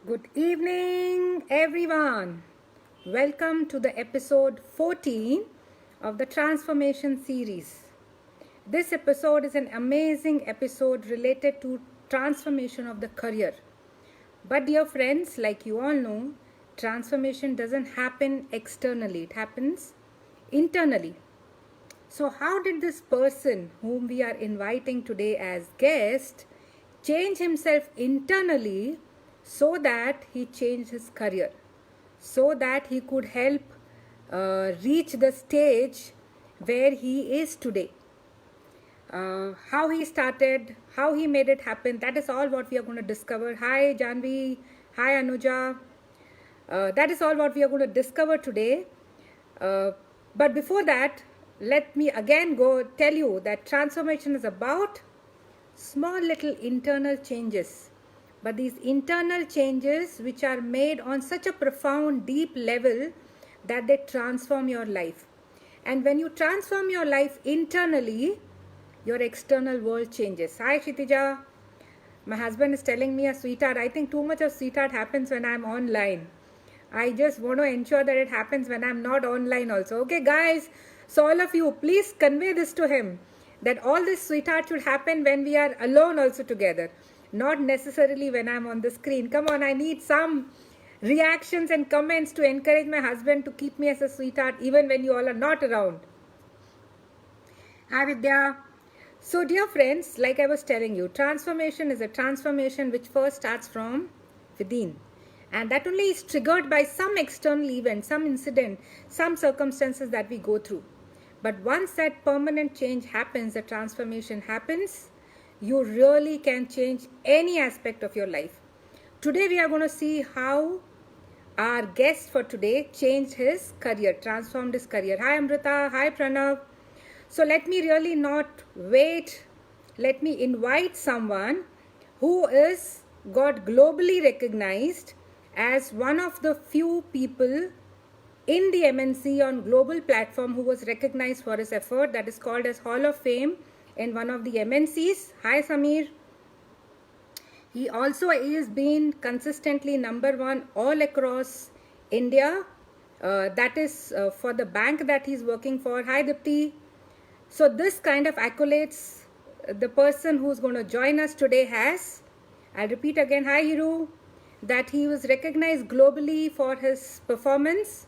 Good evening, everyone. Welcome to the episode 14 of the Transformation series. This episode is an amazing episode related to transformation of the career. But, dear friends, like you all know, transformation doesn't happen externally, it happens internally. So, how did this person whom we are inviting today as guest change himself internally so that he changed his career, so that he could help reach the stage where he is today? How he started, how he made it happen, that is all what we are going to discover. Hi, Janvi. Hi, Anuja. That is all what we are going to discover today. Uh, but before that, let me again go tell you that transformation is about small little internal changes. But these internal changes, which are made on such a profound, deep level, that they transform your life. And when you transform your life internally, your external world changes. Hi, Kshitija. My husband is telling me a sweetheart. I think too much of sweetheart happens when I'm online. I just want to ensure that it happens when I'm not online also. Okay, guys. So, all of you, please convey this to him that all this sweetheart should happen when we are alone also together, not necessarily when I'm on the screen. Come on, I need some reactions and comments to encourage my husband to keep me as a sweetheart even when you all are not around. Hi, Vidya. So, dear friends, like I was telling you, transformation is a transformation which first starts from within. And that only is triggered by some external event, some incident, some circumstances that we go through. But once that permanent change happens, the transformation happens, you really can change any aspect of your life. Today, we are going to see how our guest for today changed his career, transformed his career. Hi, Amrita. Hi, Pranav. So let me really not wait. Let me invite someone who is got globally recognized as one of the few people in the MNC on global platform who was recognized for his effort. That is called as Hall of Fame in one of the MNCs. Hi, Samir. He also is been consistently number one all across India. That is for the bank that he's working for. Hi, Dipti. So this kind of accolades the person who's going to join us today has. I'll repeat again. Hi, Hiru. That he was recognized globally for his performance.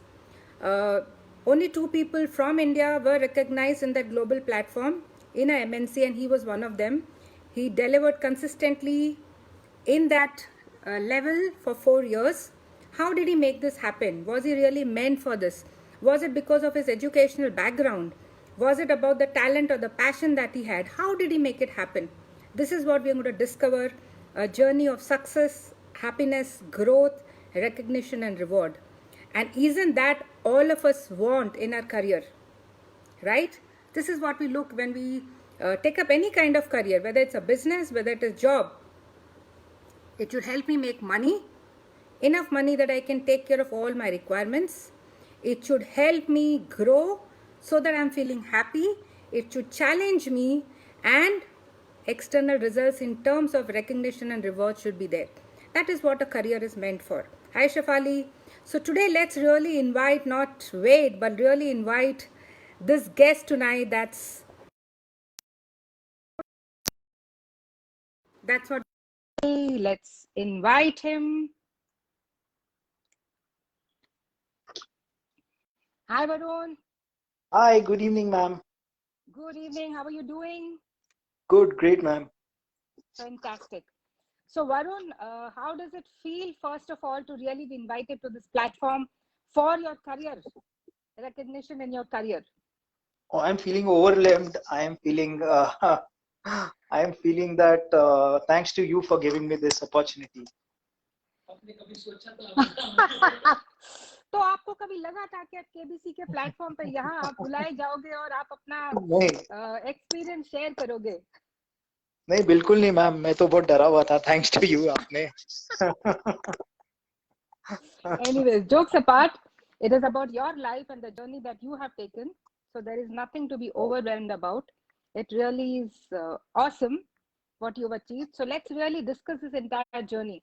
Uh, Only two people from India were recognized in that global platform in a MNC, and he was one of them. He delivered consistently in that level for 4 years. How did he make this happen? Was he really meant for this? Was it because of his educational background? Was it about the talent or the passion that he had? How did he make it happen? This is what we are going to discover, a journey of success, happiness, growth, recognition, and reward. And isn't that all of us want in our career? Right? This is what we look when we take up any kind of career, whether it's a business, whether it is job. It should help me make money, enough money that I can take care of all my requirements. It should help me grow so that I'm feeling happy. It should challenge me, and external results in terms of recognition and reward should be there. That is what a career is meant for. Hi, Shafali. So today let's really invite, not wait, but really invite this guest tonight. That's what. Let's invite him. Hi, Varun. Hi, good evening, ma'am. Good evening. How are you doing? Good, great, ma'am. Fantastic. So, Varun, how does it feel, first of all, to really be invited to this platform for your career recognition in your career? Oh, I'm feeling overwhelmed. I am feeling that thanks to you for giving me this opportunity. तो आपको कभी लगा था कि आप KBC के platform पे यहाँ आप बुलाए जाओगे और आप अपना नहीं, एक्सपीरियंस शेयर करोगे? नहीं, बिल्कुल नहीं, मैम. मैं तो बहुत डरा हुआ था. थैंक्स टू यू आपने. Anyways, jokes apart, it is about your life and the journey that you have taken. So there is nothing to be overwhelmed about. It really is awesome what you've achieved. So let's really discuss this entire journey.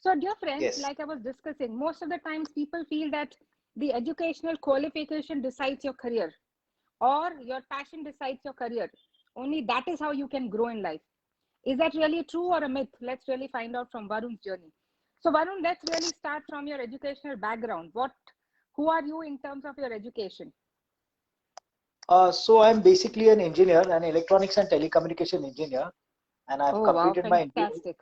So, dear friends, Yes. like I was discussing, most of the times people feel that the educational qualification decides your career, or your passion decides your career. Only that is how you can grow in life. Is that really true or a myth? Let's really find out from Varun's journey. So, Varun, let's really start from your educational background. Who are you in terms of your education? So I'm basically an engineer, an electronics and telecommunication engineer, and Oh, wow, fantastic.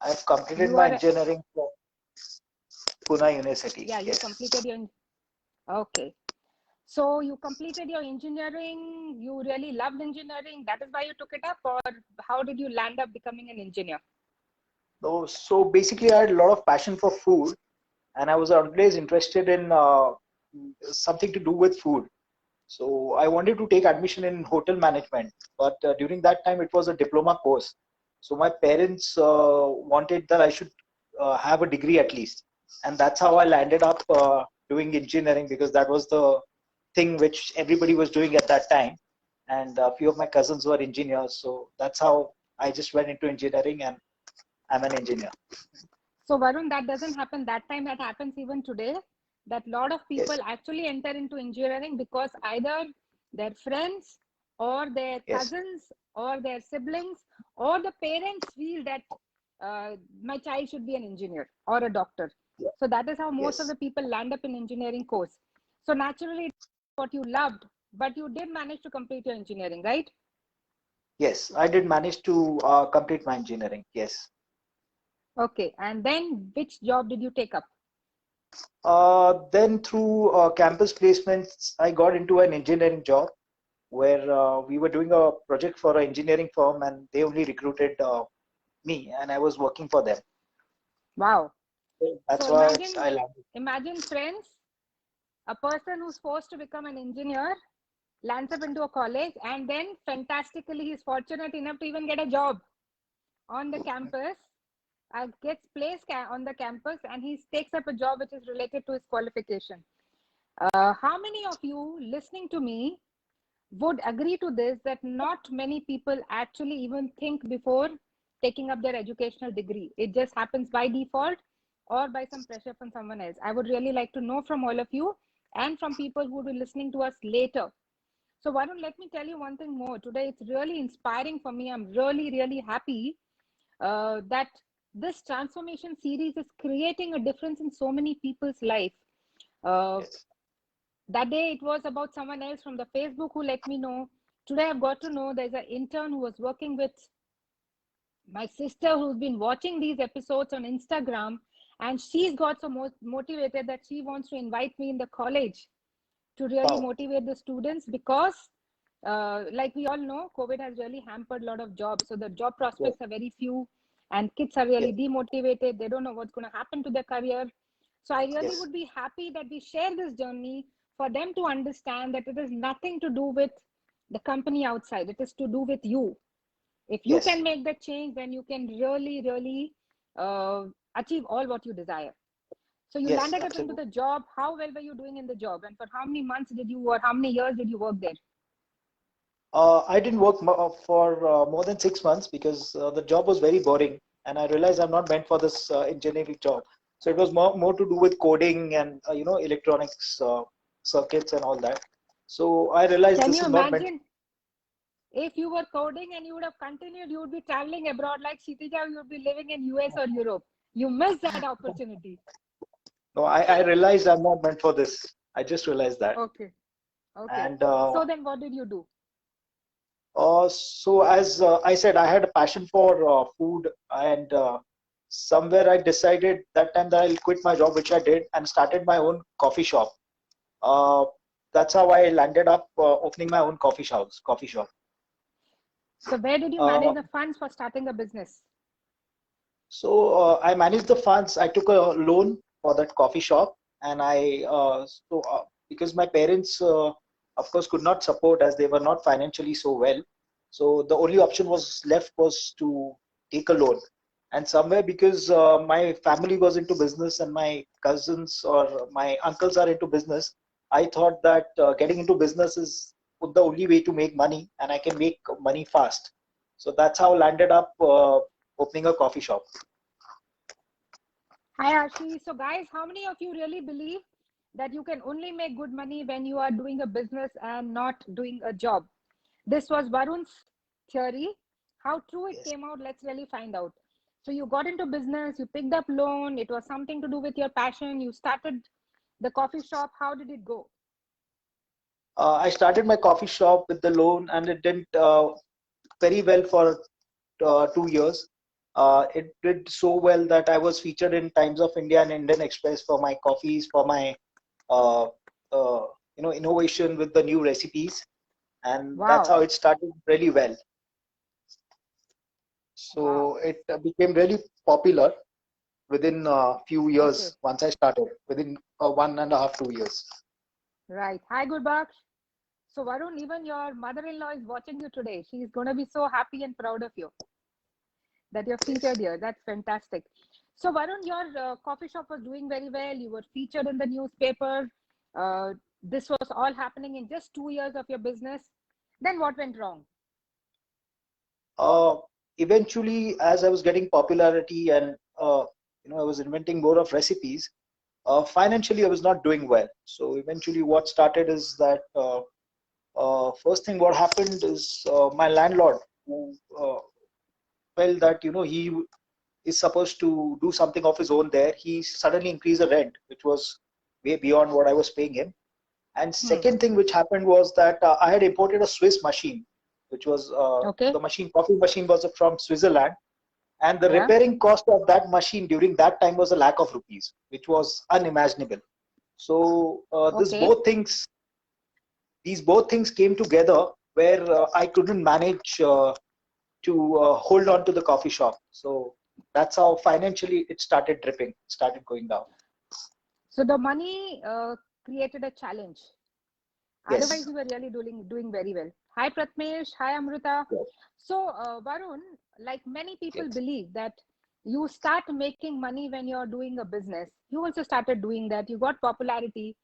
I've completed You my are, engineering from Pune University. yeah, you Yes. completed your, okay. So you completed your engineering, you really loved engineering, that is why you took it up, or how did you land up becoming an engineer? So basically, I had a lot of passion for food, and I was always interested in something to do with food. So I wanted to take admission in hotel management, but during that time it was a diploma course. So my parents wanted that I should have a degree at least, and that's how I landed up doing engineering, because that was the thing which everybody was doing at that time, and a few of my cousins were engineers. So that's how I just went into engineering, and I'm an engineer. So Varun, that doesn't happen that time, that happens even today, that a lot of people Yes, actually enter into engineering because either their friends or their yes, cousins or their siblings or the parents feel that my child should be an engineer or a doctor. yeah, So that is how most of yes, the people land up in engineering course. So naturally, what you loved, but you did manage to complete your engineering, right? yes. I did manage to complete my engineering. Yes. Okay. And then which job did you take up? Then through campus placements, I got into an engineering job where we were doing a project for an engineering firm, and they only recruited me, and I was working for them. Wow. That's So why I imagine, landed. imagine friends, a person who's forced to become an engineer lands up into a college and then fantastically he's fortunate enough to even get a job on the campus, gets placed on the campus and he takes up a job which is related to his qualification. How many of you listening to me would agree to this, that not many people actually even think before taking up their educational degree? It just happens by default or by some pressure from someone else. I would really like to know from all of you and from people who will be listening to us later. So Varun, let me tell you one thing more. Today it's really inspiring for me. I'm really, really happy that this transformation series is creating a difference in so many people's life. Uh, Yes, that day it was about someone else from the Facebook who let me know. Today I've got to know there's an intern who was working with my sister who's been watching these episodes on Instagram, and she's got so motivated that she wants to invite me in the college to really wow. motivate the students, because like we all know, COVID has really hampered a lot of jobs, so the job Yes, prospects are very few and kids are yes, really demotivated. They don't know what's going to happen to their career. So I really yes, would be happy that we share this journey for them to understand that it is nothing to do with the company outside. It is to do with you. If you yes, can make that change, then you can really, really uh, achieve all what you desire. So you yes, landed up into absolutely. the job. How well were you doing in the job, and for how many months did you, or how many years did you work there? I didn't work for more than 6 months, because the job was very boring, and I realized I'm not meant for this engineering job. So it was more to do with coding and electronics circuits and all that. So I realized Can this you is not meant. imagine if you were coding and you would have continued, you would be traveling abroad like Kshitija, you would be living in US or Europe. You missed that opportunity. No, I realized I'm not meant for this. I just realized that. Okay. Okay. And So then what did you do? so as I said, I had a passion for food, and somewhere I decided that time that I'll quit my job, which I did, and started my own coffee shop. Uh, that's how I landed up opening my own coffee shop. So where did you Uh, manage the funds for starting a business? so I managed the funds. I took a loan for that coffee shop, and because my parents, of course, could not support, as they were not financially so well. So the only option was left was to take a loan. And somewhere, because my family was into business and my cousins or my uncles are into business, I thought that getting into business is the only way to make money, and I can make money fast. So that's how I landed up opening a coffee shop. Hi, Ashi. So, guys, how many of you really believe that you can only make good money when you are doing a business and not doing a job? This was Varun's theory. How true it Yes. came out, let's really find out. So, you got into business, you picked up loan, it was something to do with your passion, you started the coffee shop. How did it go? I started my coffee shop with the loan, and it didn't very well for 2 years. It did so well that I was featured in Times of India and Indian Express for my coffees, for my uh, innovation with the new recipes, and that's Wow. how it started really well. Wow. So it became really popular within a few Okay. years once I started, within 1.5, 2 years. Right. Hi, Gurbaksh. So, Varun, even your mother in law is watching you today. She's going to be so happy and proud of you that you're featured Yes. here. That's fantastic. So, Varun, your coffee shop was doing very well. You were featured in the newspaper. Uh, this was all happening in just 2 years of your business. Then what went wrong? Uh, Eventually, as I was getting popularity and I was inventing more of recipes, financially I was not doing well. So eventually, what started is that first thing what happened is my landlord, who felt that he is supposed to do something of his own there. He suddenly increased the rent, which was way beyond what I was paying him. And Hmm. second thing which happened was that I had imported a Swiss machine, which was Okay. the coffee machine was from Switzerland, and the Yeah. repairing cost of that machine during that time was a lakh of rupees, which was unimaginable. So Okay. these both things came together where I couldn't manage to hold on to the coffee shop. So that's how financially it started dripping, started going down. So the money created a challenge. Otherwise, Yes. you were really doing very well. Hi, Pratmesh. Hi, Amrita. Yes. So, Varun, like many people Yes. believe that you start making money when you're doing a business. You also started doing that. You got popularity,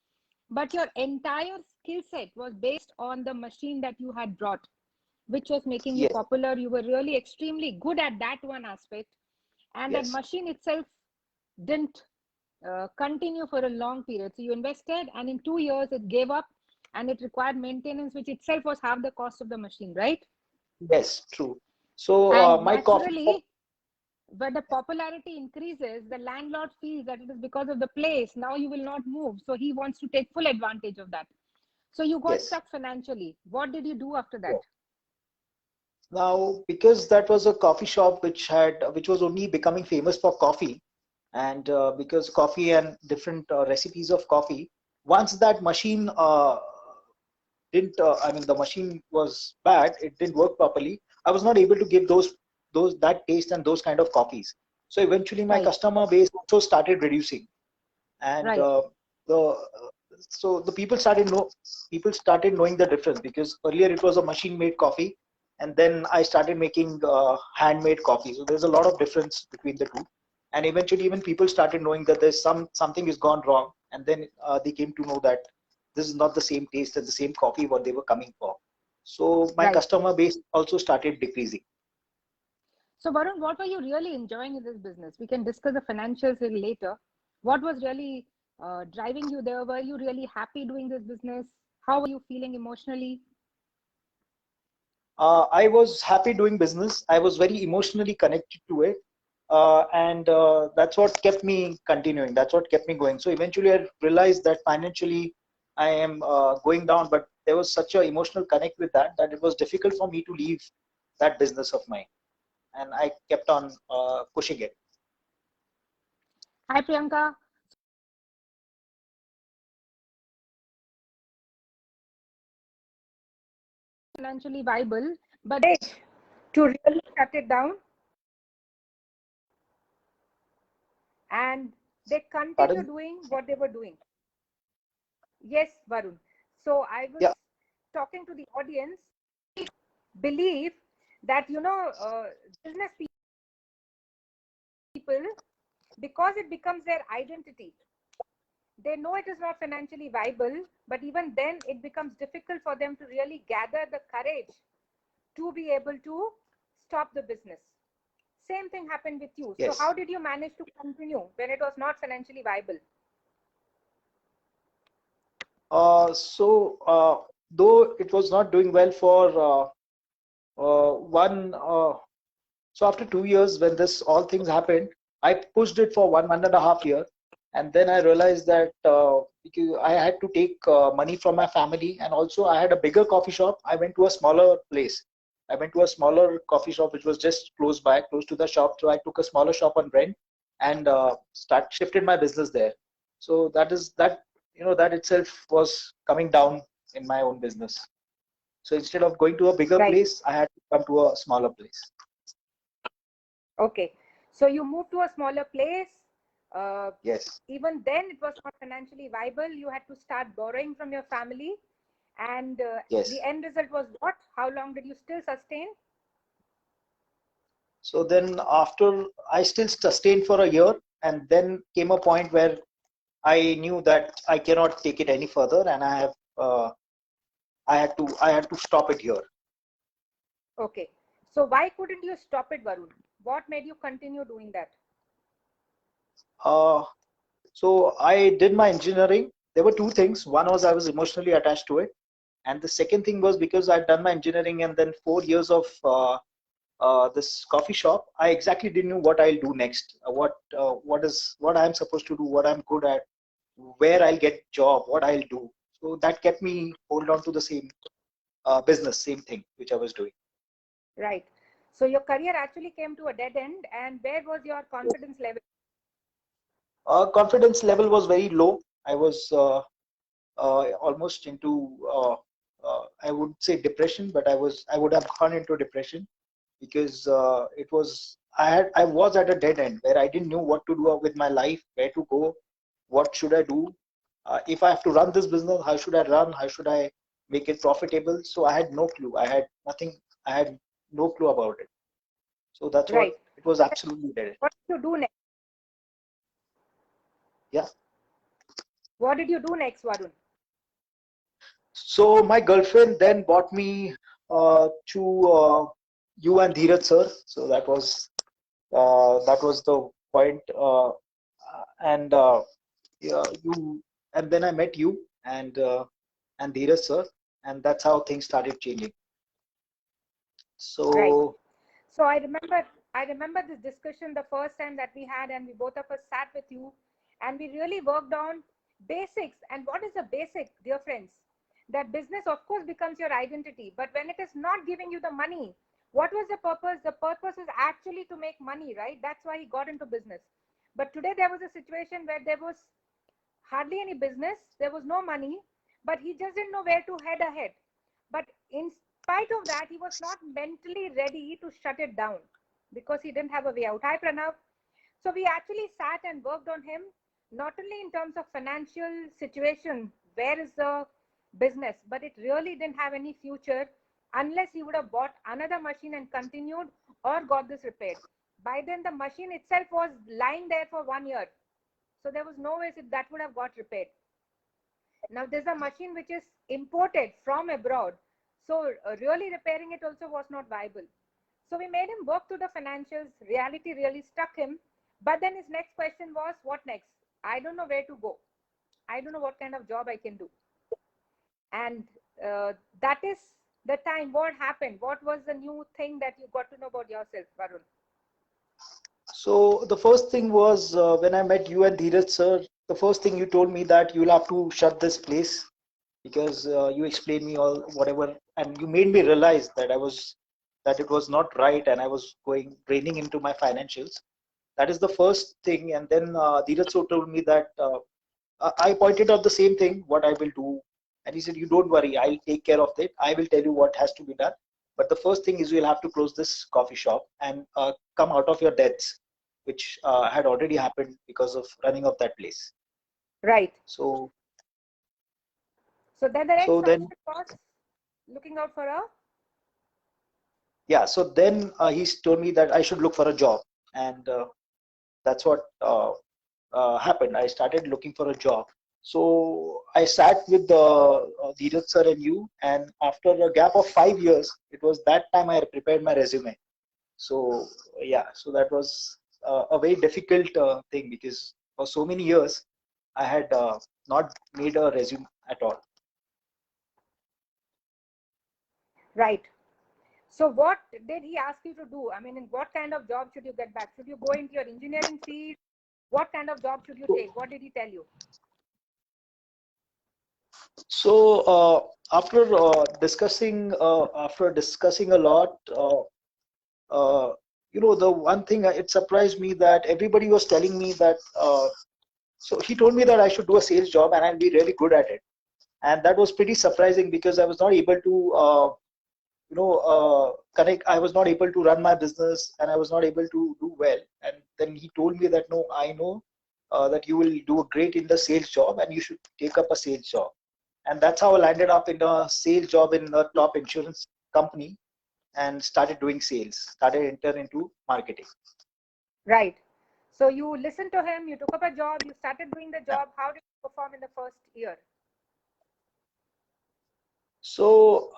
but your entire skill set was based on the machine that you had brought, which was making you Yes. popular. You were really extremely good at that one aspect, and that Yes. machine itself didn't continue for a long period. So you invested, and in 2 years, it gave up, and it required maintenance, which itself was half the cost of the machine, right? Yes. True. So And my coffee shop. naturally, when the popularity increases, the landlord feels that it is because of the place. Now you will not move. So he wants to take full advantage of that. So you got Yes. stuck financially. What did you do after that? Yes. Now, because that was a coffee shop which was only becoming famous for coffee, and because coffee and different recipes of coffee, once that machine didn't, I mean, the machine was bad, it didn't work properly. I was not able to give those that taste and those kind of coffees. So eventually, my Right, customer base also started reducing, and right, the so the people started knowing the difference, because earlier it was a machine made coffee, and then I started making handmade coffee. So there's a lot of difference between the two, and eventually even people started knowing that there's something is gone wrong, and then they came to know that this is not the same taste and the same coffee what they were coming for. So my right. customer base also started decreasing. So, Varun, what were you really enjoying in this business? We can discuss the financials a little later. What was really driving you there? Were you really happy doing this business? How were you feeling emotionally? I was happy doing business. I was very emotionally connected to it. And that's what kept me continuing. That's what kept me going. So eventually I realized that financially I am going down, but there was such an emotional connect with that it was difficult for me to leave that business of mine. And I kept on pushing it. Hi, Priyanka. Financially viable, but to really shut it down, and they continue Pardon? doing what they were doing. Yes, Varun. So I was Yeah. talking to the audience, believe that, business people, because it becomes their identity, they know it is not financially viable, but even then it becomes difficult for them to really gather the courage to be able to stop the business. Same thing happened with you. Yes. So how did you manage to continue when it was not financially viable? Though it was not doing well for one, so after 2 years, when this all things happened, I pushed it for 1.5 year, and then I realized that because I had to take money from my family, and also I had a bigger coffee shop. I went to a smaller place. I went to a smaller coffee shop which was just close by, close to the shop. So I took a smaller shop on rent and shifted my business there. So that itself was coming down in my own business. So instead of going to a bigger Right. place, I had to come to a smaller place. Okay. So you moved to a smaller place. Yes. Even then, it was not financially viable. You had to start borrowing from your family. And Yes. the end result was what? How long did you still sustain? So then after I still sustained for a year, and then came a point where I knew that I cannot take it any further, and I had to stop it here. Okay. So why couldn't you stop it, Varun? What made you continue doing that? So I did my engineering. There were two things. One was I was emotionally attached to it, and the second thing was because I'd done my engineering and then 4 years of this coffee shop. I exactly didn't know what I'll do next. What I'm supposed to do, what I'm good at, where I'll get job, what I'll do. So that kept me hold on to the same business, same thing which I was doing. Right. So your career actually came to a dead end, and where was your confidence level? Confidence level was very low. I was almost into I would say depression, but I would have gone into depression because I was at a dead end where I didn't know what to do with my life, where to go, what should I do, if I have to run this business, how should I run, how should I make it profitable. So I had no clue. I had nothing. I had no clue about it. So that's what Right. it was, absolutely dead. What did you do next? Yeah. What did you do next, Varun? So my girlfriend then brought me to you and Dheeraj sir. So that was the point. And yeah, and then I met you and Dheeraj sir, and that's how things started changing. Right. So So I remember this discussion the first time that we had, and we both of us sat with you, and we really worked on basics. And what is the basic, dear friends? That business, of course, becomes your identity, but when it is not giving you the money, what was the purpose? The purpose is actually to make money, right? That's why he got into business. But today there was a situation where there was hardly any business, there was no money, but he just didn't know where to head ahead. But in spite of that, he was not mentally ready to shut it down because he didn't have a way out. Hi, Pranav. So we actually sat and worked on him, not only in terms of financial situation, where is the business, but it really didn't have any future unless he would have bought another machine and continued or got this repaired. By then, the machine itself was lying there for 1 year. So there was no way that would have got repaired. Now there's a machine which is imported from abroad. So really repairing it also was not viable. So we made him work through the financials. Reality really struck him. But then his next question was, what next? I don't know where to go. I don't know what kind of job I can do. And that is the time. What happened? What was the new thing that you got to know about yourself, Varun? So the first thing was when I met you and Dheeraj sir, the first thing you told me that you'll have to shut this place because you explained me all whatever, and you made me realize that it was not right, and I was going draining into my financials. That is the first thing, and then Dheeraj sir told me that I pointed out the same thing, what I will do, and he said, "You don't worry, I'll take care of it. I will tell you what has to be done. But the first thing is you'll have to close this coffee shop and come out of your debts, which had already happened because of running of that place." Right. So, So then the next so then, option was looking out for a yeah. So then he's told me that I should look for a job, and that's what happened. I started looking for a job. So I sat with Dheeraj sir and you, and after a gap of 5 years, it was that time I prepared my resume. So yeah, so that was a very difficult thing, because for so many years I had not made a resume at all. Right. So what did he ask you to do? I mean, in what kind of job should you get back? Should you go into your engineering field? What kind of job should you take? What did he tell you? So after discussing a lot, the one thing, it surprised me that everybody was telling me that. So he told me that I should do a sales job and I'll be really good at it, and that was pretty surprising, because I was not able to connect. I was not able to run my business, and I was not able to do well. And then he told me that, no, I know that you will do great in the sales job and you should take up a sales job. And that's how I landed up in a sales job in a top insurance company, and started doing sales, started enter into marketing. Right. So you listened to him, you took up a job, you started doing the Yeah. job. How did you perform in the first year? So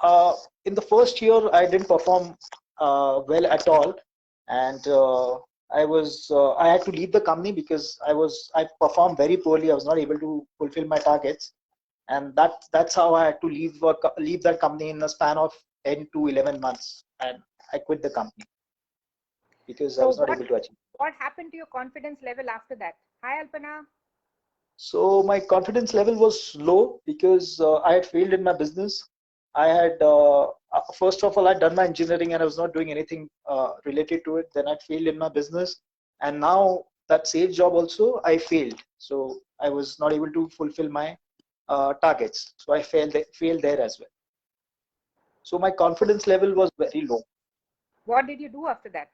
in the first year, I didn't perform well at all, and I had to leave the company because I performed very poorly. I was not able to fulfill my targets, and that's how I had to leave that company in a span of 10 to 11 months, and I quit the company because I So was not able to achieve. what happened to your confidence level after that? Hi, Alpana. So my confidence level was low because I had failed in my business. I had first of all, I'd done my engineering and I was not doing anything related to it. Then I'd failed in my business, and now that sales job also I failed. So I was not able to fulfill my targets. So I failed there as well. So my confidence level was very low. What did you do after that?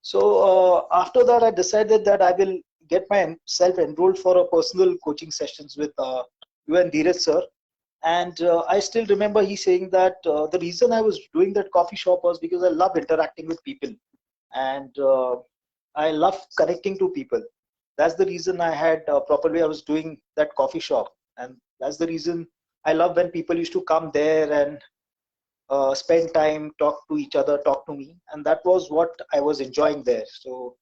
So after that, I decided that I will get myself enrolled for a personal coaching sessions with you and Dheeraj sir. And I still remember he saying that the reason I was doing that coffee shop was because I love interacting with people, and I love connecting to people. That's the reason I had properly I was doing that coffee shop, and that's the reason I love when people used to come there and spend time, talk to each other, talk to me, and that was what I was enjoying there. So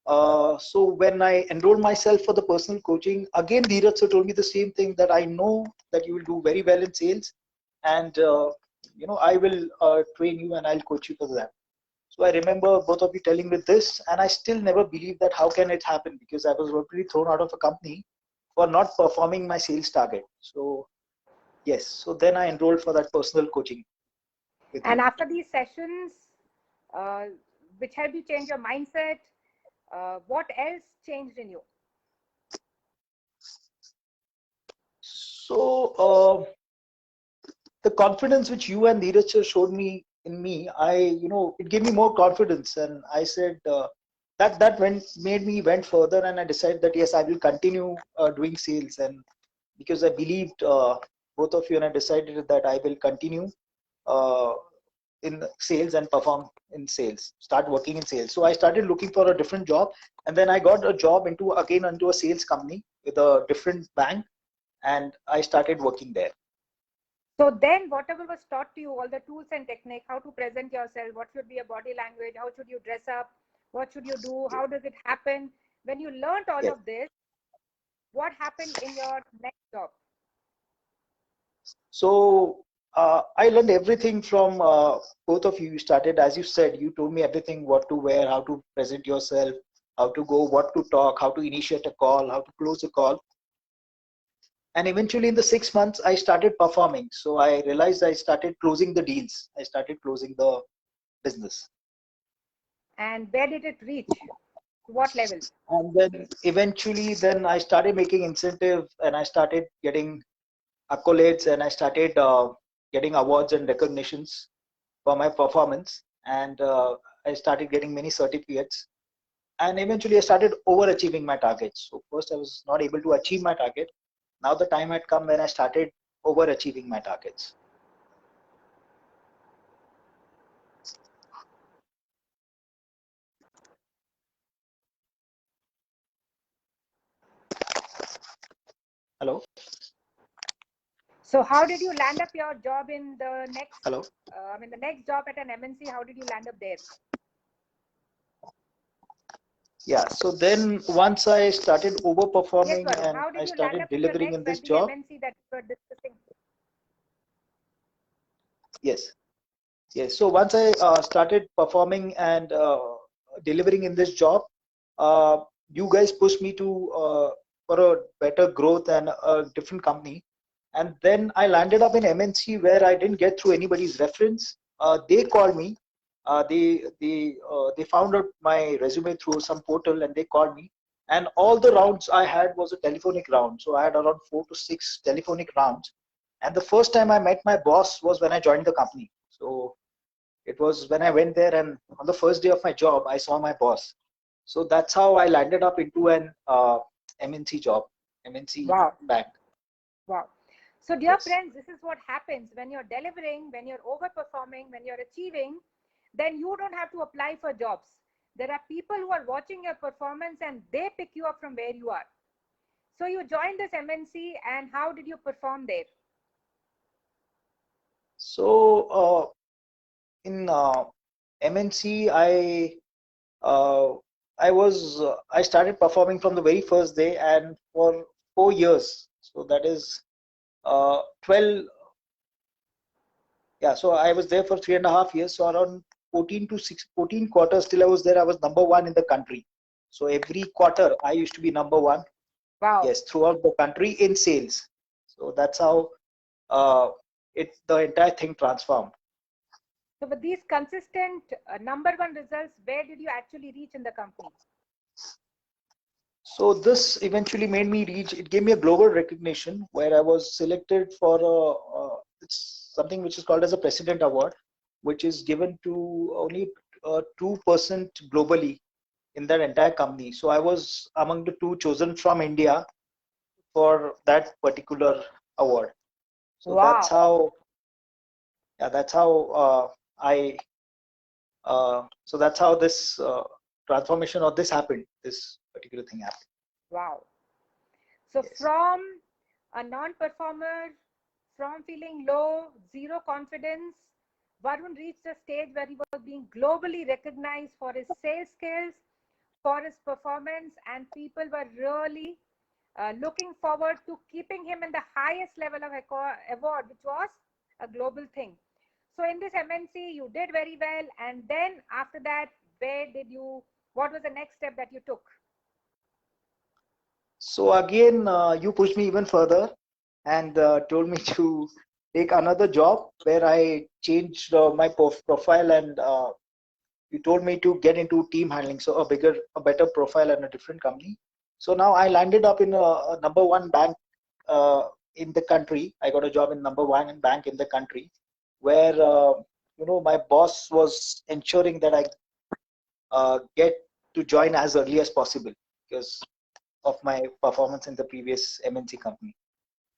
when I enrolled myself for the personal coaching, again Dheeraj sir told me the same thing, that I know that you will do very well in sales, and I will train you and I'll coach you for that. So I remember both of you telling me this, and I still never believed that how can it happen, because I was already thrown out of a company for not performing my sales target. So yes, so then I enrolled for that personal coaching with And you. after these sessions, uh, which helped you change your mindset, what else changed in you? So the confidence which you and Neeraj sir showed me in me, it gave me more confidence, and I said that made me went further, and I decided that yes, I will continue doing sales, and because I believed both of you, and I decided that I will continue uh, in sales and perform in sales, start working in sales. So I started looking for a different job, and then I got a job into a sales company with a different bank, and I started working there. So then whatever was taught to you, all the tools and technique, how to present yourself, what should be your body language, how should you dress up, what should you do, how does it happen? When you learned all Yes. of this, what happened in your next job? So I learned everything from both of you. You started, as you said, you told me everything: what to wear, how to present yourself, how to go, what to talk, how to initiate a call, how to close a call. And eventually, in the 6 months, I started performing. So I realized I started closing the deals. I started closing the business. And where did it reach? To what level? And then eventually, then I started making incentive, and I started getting accolades, and I started getting awards and recognitions for my performance, and I started getting many certificates, and eventually I started overachieving my targets. So first I was not able to achieve my target. Now the time had come when I started overachieving my targets. Hello. So how did you land up your job in the next, Hello. the next job at an MNC? How did you land up there? Yeah. So then once I started Yes, overperforming Varun. and How did I you land started up in your delivering next in this at the job. MNC that we were discussing? Yes. Yes. So once I started performing and delivering in this job, uh, you guys pushed me to for a better growth and a different company. And then I landed up in MNC where I didn't get through anybody's reference. They called me. They found out my resume through some portal and they called me. And all the rounds I had was a telephonic round. So I had around 4 to 6 telephonic rounds. And the first time I met my boss was when I joined the company. So it was when I went there, and on the first day of my job, I saw my boss. So that's how I landed up into an MNC job, MNC Wow. bank. Wow. So, dear Yes. friends, this is what happens when you're delivering, when you're overperforming, when you're achieving, then you don't have to apply for jobs. There are people who are watching your performance and they pick you up from where you are. So, you joined this MNC and how did you perform there? So in MNC, uh, I started performing from the very first day, and for 4 years. So that is 12. Yeah. So I was there for 3.5 years. So around 14 quarters till I was there, I was number one in the country. So every quarter, I used to be number one. Wow. Yes, throughout the country in sales. So that's how the entire thing transformed. So, with these consistent number one results, where did you actually reach in the company? So this eventually made me reach. It gave me a global recognition where I was selected for it's something which is called as a President Award, which is given to only 2% globally in that entire company. So I was among the two chosen from India for that particular award. So that's Wow. how, yeah, that's how I so that's how this transformation or this happened. This particular thing happened. Wow. So, Yes. from a non performer, from feeling low, zero confidence, Varun reached a stage where he was being globally recognized for his sales skills, for his performance, and people were really looking forward to keeping him in the highest level of award, which was a global thing. So, in this MNC, you did very well. And then after that, what was the next step that you took? So again, you pushed me even further and told me to take another job where I changed my profile, and you told me to get into team handling, so a better profile and a different company. So now I landed up in a number one bank in the country. I got a job in number one bank in the country, where my boss was ensuring that I get to join as early as possible because of my performance in the previous MNC company.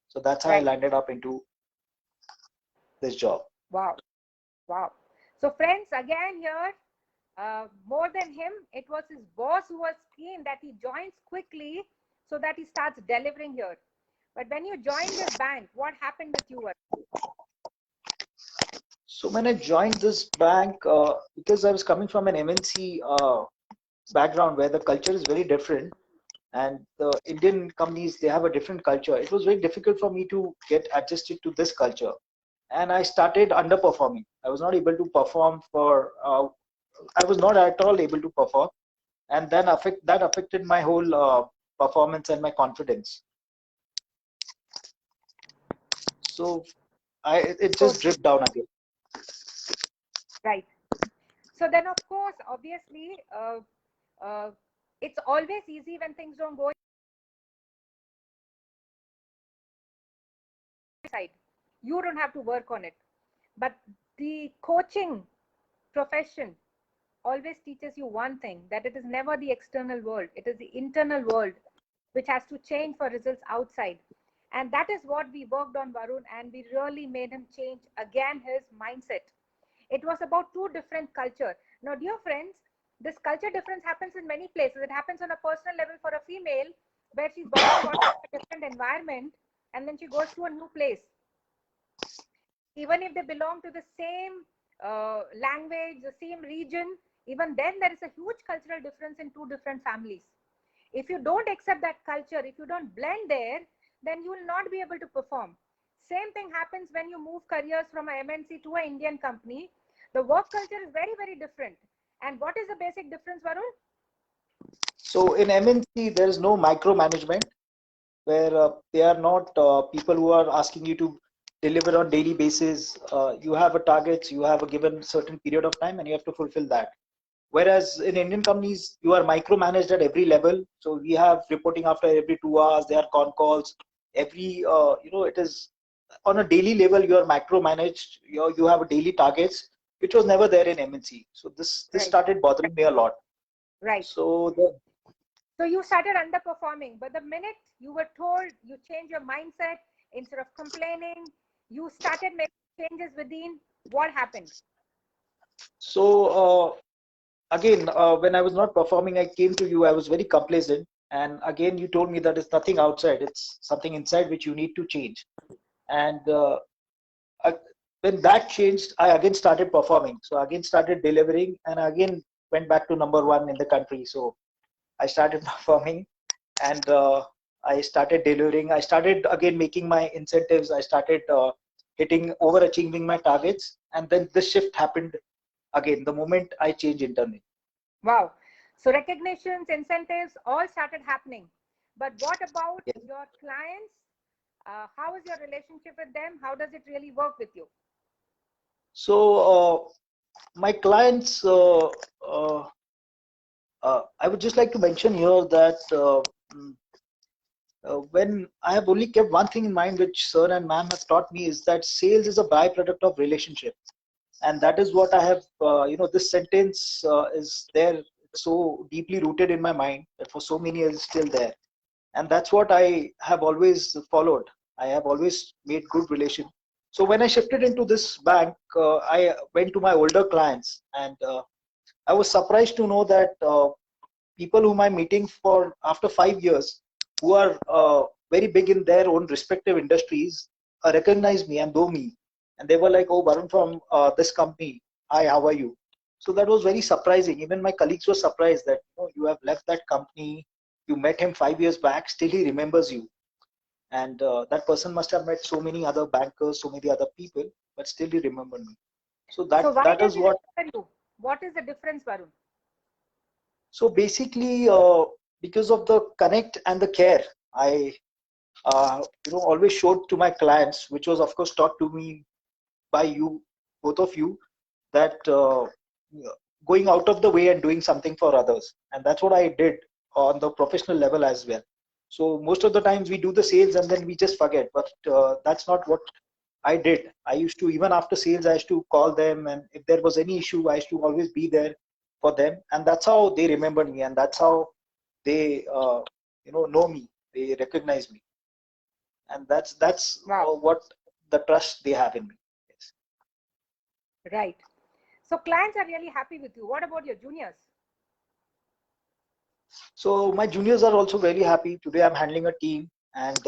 So that's how I Right. landed up into this job. Wow. Wow. So, friends, again, here, more than him, it was his boss who was keen that he joins quickly so that he starts delivering here. But when you joined this bank, what happened with you? So when I joined this bank, because I was coming from an MNC background where the culture is very different, and the Indian companies, they have a different culture, it was very difficult for me to get adjusted to this culture. And I started underperforming. I was not able to perform I was not at all able to perform. And then that affected my whole performance and my confidence. So it So, just dripped down again. right. So then, of course, obviously, uh, it's always easy when things don't go inside. You don't have to work on it. But the coaching profession always teaches you one thing, that it is never the external world, it is the internal world which has to change for results outside. And that is what we worked on, Varun, and we really made him change again his mindset. It was about two different culture. Now, dear friends, this culture difference happens in many places. It happens on a personal level for a female, where she's got a different environment and then she goes to a new place. even if they belong to the same language, the same region, even then there is a huge cultural difference in two different families. If you don't accept that culture, if you don't blend there, then you will not be able to perform. Same thing happens when you move careers from a MNC to an Indian company. The work culture is very, very different. And what is the basic difference, Varun? So in MNC, there is no micromanagement where they are not people who are asking you to deliver on daily basis. You have a target, you have a given certain period of time, and you have to fulfill that. Whereas in Indian companies, you are micromanaged at every level. So we have reporting after every 2 hours. There are con calls. Every it is on a daily level. You are micromanaged. You have a daily targets, which was never there in MNC. So this Right, started bothering me a lot. right. So the So you started underperforming, but the minute you were told, you change your mindset, instead of complaining, you started making changes within. What happened? so again, when I was not performing, I came to you. I was very complacent, and again, you told me that it's nothing outside; it's something inside which you need to change. And I, when that changed, I again started performing. So I again started delivering, and I again went back to number one in the country. So I started performing, and I started delivering. I started again making my incentives. I started hitting, overachieving my targets, and then this shift happened again the moment I changed internally. Wow. So recognitions, incentives, all started happening. But what about Yes. your clients? How is your relationship with them? How does it really work with you? So my clients, I would just like to mention here that mm, when I have only kept one thing in mind, which sir and ma'am have taught me, is that sales is a byproduct of relationship, and that is what I have. This sentence is there so deeply rooted in my mind that for so many years it's still there, and that's what I have always followed. I have always made good relation. So when I shifted into this bank, I went to my older clients, and I was surprised to know that people whom I'm meeting for after 5 years, who are very big in their own respective industries, recognize me and know me, and they were like, "Oh, Varun from this company. Hi, how are you?" So that was very surprising. Even my colleagues were surprised that you have left that company. You met him 5 years back. Still, he remembers you, and that person must have met so many other bankers, so many other people, but still he remembered me. So So why that does is he what. remember you? What is the difference, Varun? So basically, because of the connect and the care, I always showed to my clients, which was of course taught to me by you, both of you, that going out of the way and doing something for others, and that's what I did on the professional level as well. So most of the times we do the sales and then we just forget, but that's not what I did. I used to, even after sales, I used to call them, and if there was any issue, I used to always be there for them, and that's how they remembered me, and that's how they know me. They recognize me, and that's Wow. what the trust they have in me. Yes. Right. So clients are really happy with you. What about your juniors? So my juniors are also very happy. Today I'm handling a team, and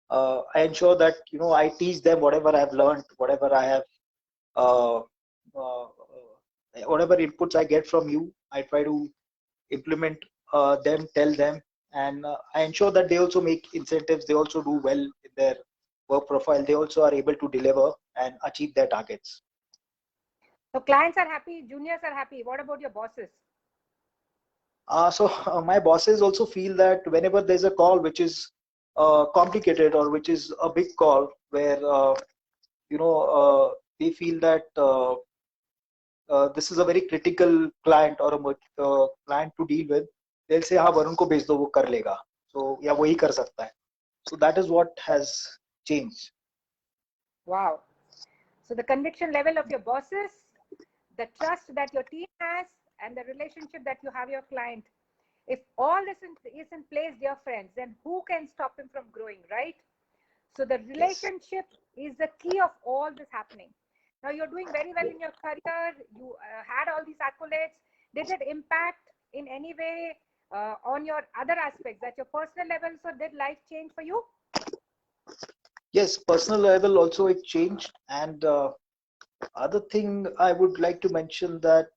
I ensure that I teach them whatever I've learned, whatever I have, uh, uh, whatever inputs I get from you. I try to implement them, tell them, and I ensure that they also make incentives. They also do well in their work profile. They also are able to deliver and achieve their targets. So clients are happy, juniors are happy. What about your bosses? So my bosses also feel that whenever there's a call which is complicated or which is a big call where they feel that this is a very critical client or a client to deal with, they'll say हाँ वरुण को भेज दो वो कर लेगा, so या वही कर सकता है. So that is what has changed. Wow. So the conviction level of your bosses, the trust that your team has, and the relationship that you have your client. If all this is in place, dear friends, then who can stop him from growing, right? So the Yes. relationship is the key of all this happening. Now you're doing very well in your career. You had all these accolades. Did it impact in any way on your other aspects, at your personal level? So did life change for you? Yes, personal level also it changed. And other thing I would like to mention that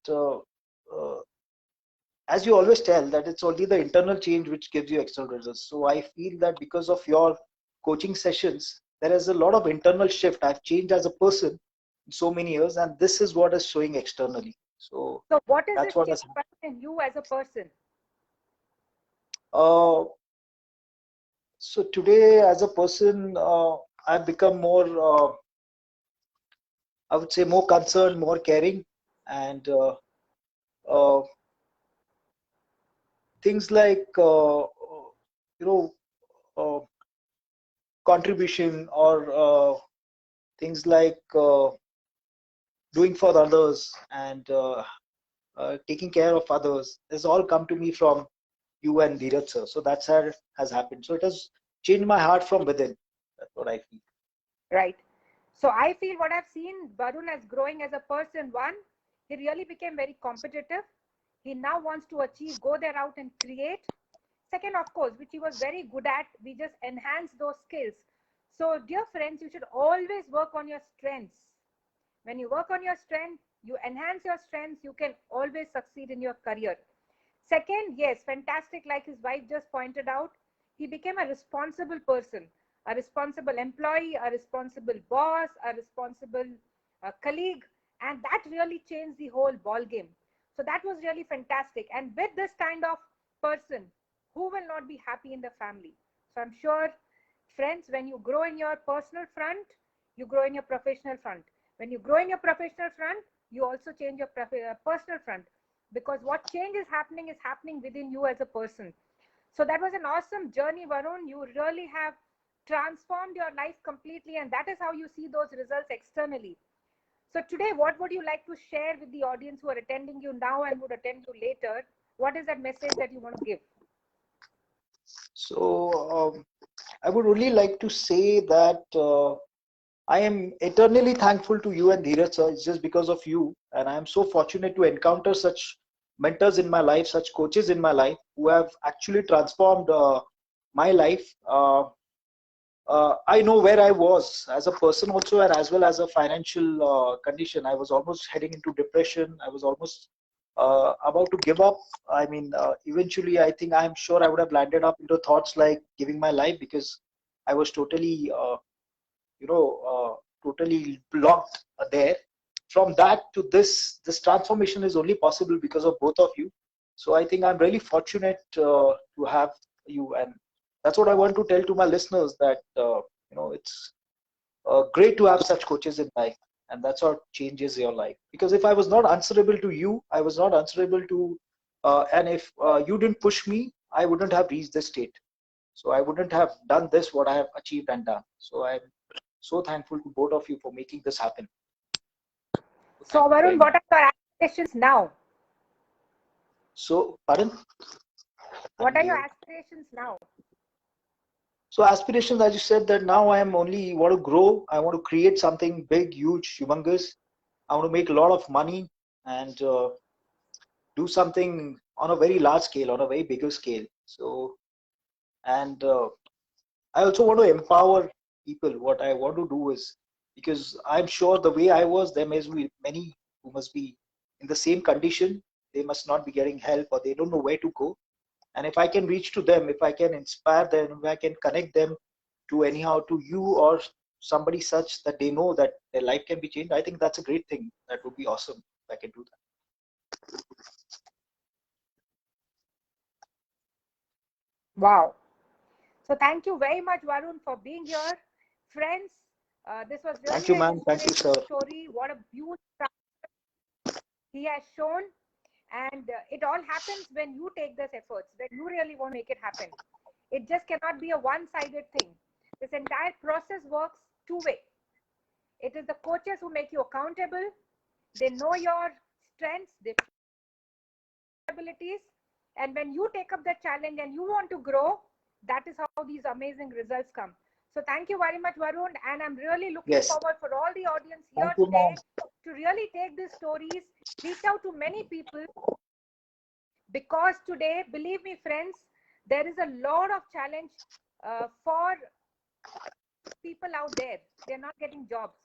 as you always tell that it's only the internal change which gives you external results. So I feel that because of your coaching sessions, there is a lot of internal shift. I've changed as a person in so many years, and this is what is showing externally. So So what is that's it what has changed in you as a person? uh, so today as a person, I've become more I would say more concerned, more caring, and uh, things like you know uh, contribution or things like doing for others and taking care of others has all come to me from you and Dheeraj sir. So that's how it has happened. So it has changed my heart from within. That's what I feel. Right. So I feel what I've seen Varun as growing as a person. One, he really became very competitive. He now wants to achieve, go there out and create. Second, of course, which he was very good at, we just enhance those skills. So, dear friends, you should always work on your strengths. When you work on your strength, you enhance your strengths, you can always succeed in your career. Second, yes, fantastic, like his wife just pointed out, he became a responsible person, a responsible employee, a responsible boss, a responsible colleague, and that really changed the whole ball game. So that was really fantastic. And with this kind of person, who will not be happy in the family? So I'm sure, friends, when you grow in your personal front, you grow in your professional front. When you grow in your professional front, you also change your personal front, because what change is happening within you as a person. So that was an awesome journey, Varun. You really have transformed your life completely, and that is how you see those results externally. So today, what would you like to share with the audience who are attending you now and would attend you later? What is that message that you want to give? So I would really like to say that I am eternally thankful to you and Dheeraj sir. It's just because of you, and I am so fortunate to encounter such mentors in my life, such coaches in my life who have actually transformed my life. I know where I was as a person also, and as well as a financial condition. I was almost heading into depression. I was almost about to give up. I mean, eventually, I think I'm sure I would have landed up into thoughts like giving my life because I was totally you know totally blocked there. From that to this transformation is only possible because of both of you. So I think I'm really fortunate to have you, and that's what I want to tell to my listeners, that it's great to have such coaches in life, and that's what changes your life. Because if I was not answerable to you, I was not answerable to and if you didn't push me, I wouldn't have reached this state. So I wouldn't have done this what I have achieved and done. So I'm so thankful to both of you for making this happen. So So, thank you very Varun, much. what are your aspirations now? So, pardon? I What didn't are your hear it. aspirations now? So aspirations, as you said, that now I am only want to grow. I want to create something big, huge, humongous. I want to make a lot of money and do something on a very large scale, on a very bigger scale. So, and I also want to empower people. What I want to do is, because I'm sure the way I was, there may be many who must be in the same condition. They must not be getting help, or they don't know where to go. And if I can reach to them, if I can inspire them, if I can connect them to anyhow to you or somebody such that they know that their life can be changed, I think that's a great thing. That would be awesome if I can do that. Wow. So thank you very much, Varun, for being here. Friends, this was Thank really you, an man. Thank you, sir. inspirational story. What a huge he has shown. And it all happens when you take those efforts, when you really want to make it happen. It just cannot be a one-sided thing. This entire process works two-way. It is the coaches who make you accountable. They know your strengths, their abilities. And when you take up the challenge and you want to grow, that is how these amazing results come. So thank you very much, Varun. And I'm really looking Yes. forward for all the audience Thank here you, man. today to really take these stories, reach out to many people, because today, believe me, friends, there is a lot of challenge for people out there, they're not getting jobs.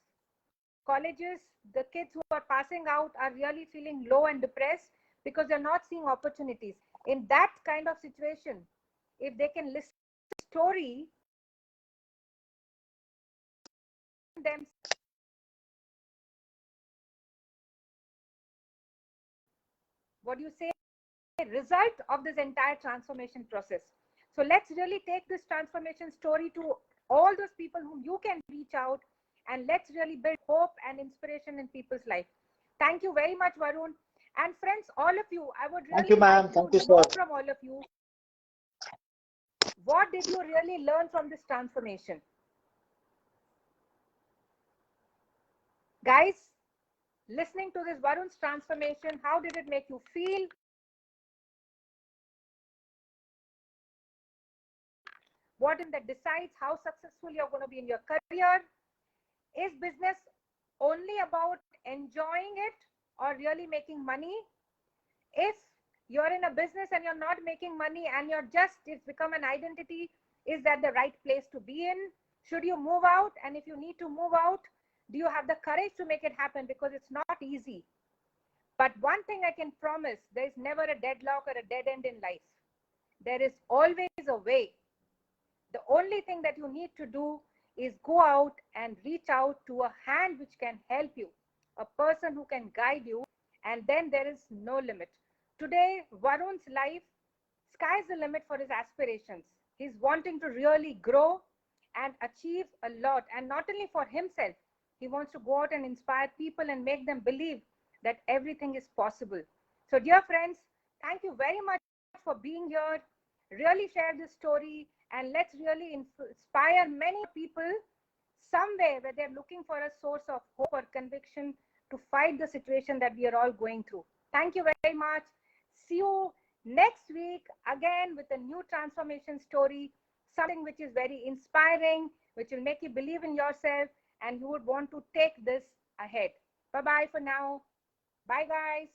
Colleges, the kids who are passing out are really feeling low and depressed because they're not seeing opportunities. In that kind of situation, if they can listen to a story, them what do you say, result of this entire transformation process. So let's really take this transformation story to all those people whom you can reach out, and let's really build hope and inspiration in people's life. Thank you very much, Varun. And friends, all of you, I would Thank you, really ma'am. like Thank to you, know sir. from all of you, what did you really learn from this transformation? Guys, listening to this Varun's transformation, how did it make you feel? What in that decides how successful you're going to be in your career? Is business only about enjoying it or really making money? If you're in a business and you're not making money and it's become an identity, is that the right place to be in? Should you move out? And if you need to move out, do you have the courage to make it happen? Because it's not easy. But one thing I can promise, there is never a deadlock or a dead end in life. There is always a way. The only thing that you need to do is go out and reach out to a hand which can help you, a person who can guide you, and then there is no limit. Today, Varun's life, sky's the limit for his aspirations. He's wanting to really grow and achieve a lot, and not only for himself, he wants to go out and inspire people and make them believe that everything is possible. So, dear friends, thank you very much for being here. Really share this story, and let's really inspire many people somewhere where they're looking for a source of hope or conviction to fight the situation that we are all going through. Thank you very much. See you next week again with a new transformation story, something which is very inspiring, which will make you believe in yourself, and you would want to take this ahead. Bye bye for now. Bye, guys.